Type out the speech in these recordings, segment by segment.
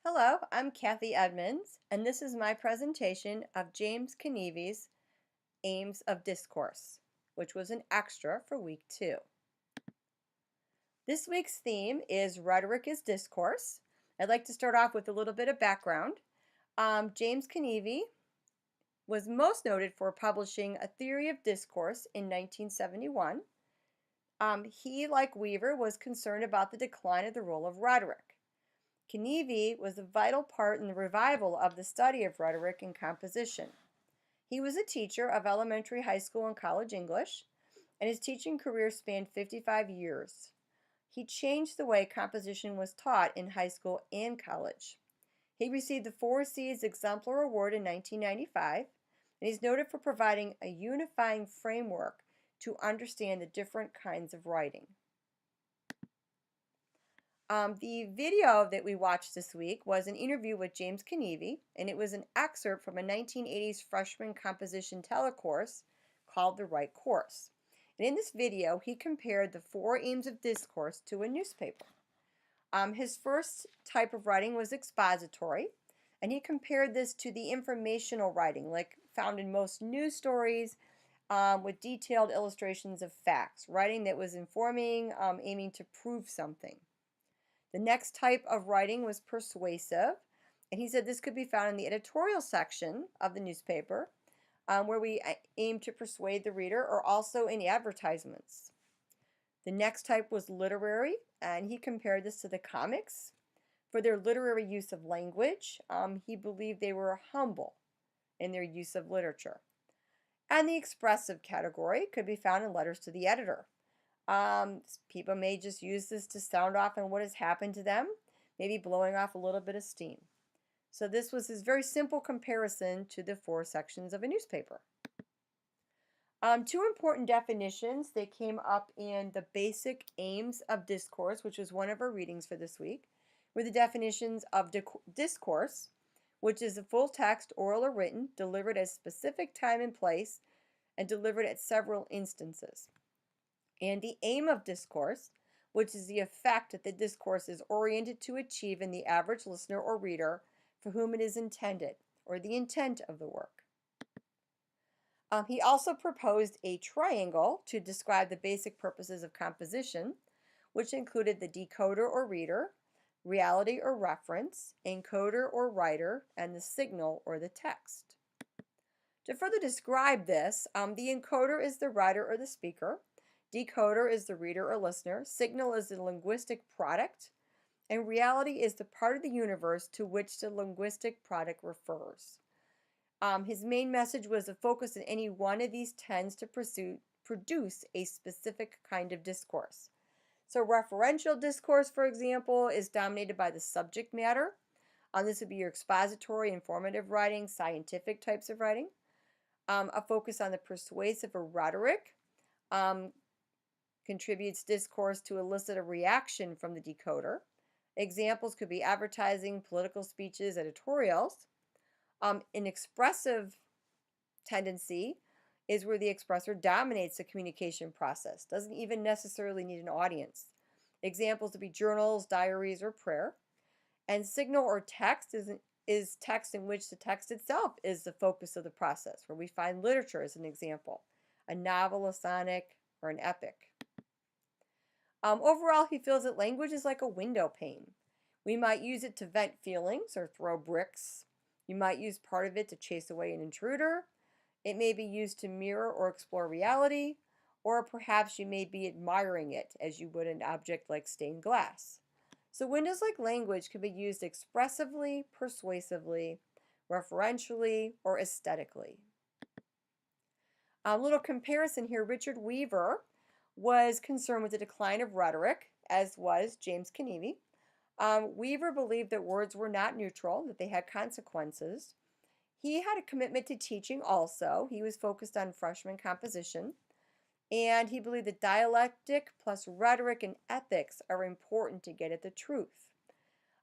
Hello, I'm Kathy Edmonds, and this is my presentation of James Kinneavy's Aims of Discourse, which was an extra for week 2. This week's theme is Rhetoric is Discourse. I'd like to start off with a little bit of background. James Kinneavy was most noted for publishing A Theory of Discourse in 1971. He, like Weaver, was concerned about the decline of the role of rhetoric. Kinneavy was a vital part in the revival of the study of rhetoric and composition. He was a teacher of elementary, high school, and college English, and his teaching career spanned 55 years. He changed the way composition was taught in high school and college. He received the 4C's Exemplar Award in 1995, and he's noted for providing a unifying framework to understand the different kinds of writing. The video that we watched this week was an interview with James Kinneavy, and it was an excerpt from a 1980s freshman composition telecourse called The Right Course. And in this video, he compared the 4 aims of discourse to a newspaper. His first type of writing was expository, and he compared this to the informational writing, like found in most news stories, with detailed illustrations of facts, writing that was informing, aiming to prove something. The next type of writing was persuasive, and he said this could be found in the editorial section of the newspaper, where we aim to persuade the reader, or also in advertisements. The next type was literary, and he compared this to the comics. For their literary use of language, he believed they were humble in their use of literature. And the expressive category could be found in letters to the editor. People may just use this to sound off on what has happened to them, maybe blowing off a little bit of steam. So this was his very simple comparison to the 4 sections of a newspaper. 2 important definitions that came up in the basic aims of discourse, which was one of our readings for this week, were the definitions of discourse, which is a full text, oral or written, delivered at a specific time and place, and delivered at several instances. And the aim of discourse, which is the effect that the discourse is oriented to achieve in the average listener or reader for whom it is intended, or the intent of the work. He also proposed a triangle to describe the basic purposes of composition, which included the decoder or reader, reality or reference, encoder or writer, and the signal or the text. To further describe this, the encoder is the writer or the speaker, decoder is the reader or listener, signal is the linguistic product, and reality is the part of the universe to which the linguistic product refers. His main message was a focus on any one of these tends to produce a specific kind of discourse. So referential discourse, for example, is dominated by the subject matter. This would be your expository, informative writing, scientific types of writing. A focus on the persuasive or rhetoric contributes discourse to elicit a reaction from the decoder. Examples could be advertising, political speeches, editorials. An expressive tendency is where the expressor dominates the communication process, doesn't even necessarily need an audience. Examples would be journals, diaries, or prayer. And signal or text is text in which the text itself is the focus of the process, where we find literature as an example, a novel, a sonnet, or an epic. Overall, he feels that language is like a window pane. We might use it to vent feelings or throw bricks. You might use part of it to chase away an intruder. It may be used to mirror or explore reality, or perhaps you may be admiring it as you would an object like stained glass. So windows like language can be used expressively, persuasively, referentially, or aesthetically. A little comparison here, Richard Weaver was concerned with the decline of rhetoric, as was James Kinneavy. Weaver believed that words were not neutral, that they had consequences. He had a commitment to teaching also. He was focused on freshman composition. And he believed that dialectic plus rhetoric and ethics are important to get at the truth.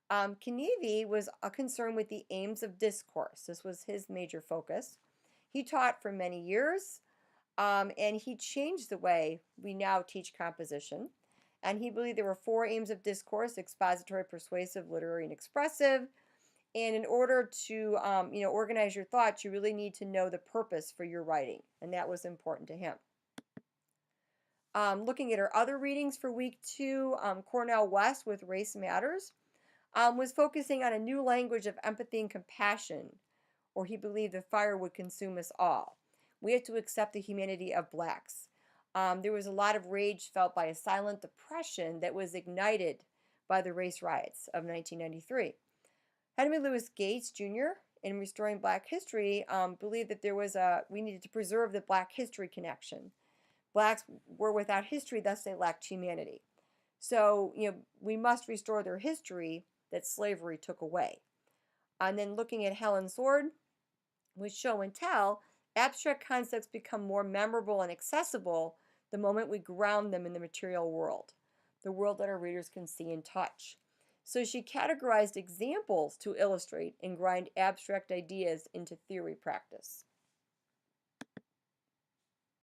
Kinneavy was concerned with the aims of discourse. This was his major focus. He taught for many years, and he changed the way we now teach composition. And he believed there were 4 aims of discourse: expository, persuasive, literary, and expressive. And in order to, organize your thoughts, you really need to know the purpose for your writing, and that was important to him. Looking at our other readings for week 2, Cornell West with Race Matters was focusing on a new language of empathy and compassion, or he believed the fire would consume us all. We had to accept the humanity of blacks. There was a lot of rage felt by a silent depression that was ignited by the race riots of 1993. Henry Louis Gates Jr., in Restoring Black History, believed that we needed to preserve the Black history connection. Blacks were without history, thus they lacked humanity. So, we must restore their history that slavery took away. And then looking at Helen Sword with Show and Tell, abstract concepts become more memorable and accessible the moment we ground them in the material world, the world that our readers can see and touch. So she categorized examples to illustrate and grind abstract ideas into theory practice.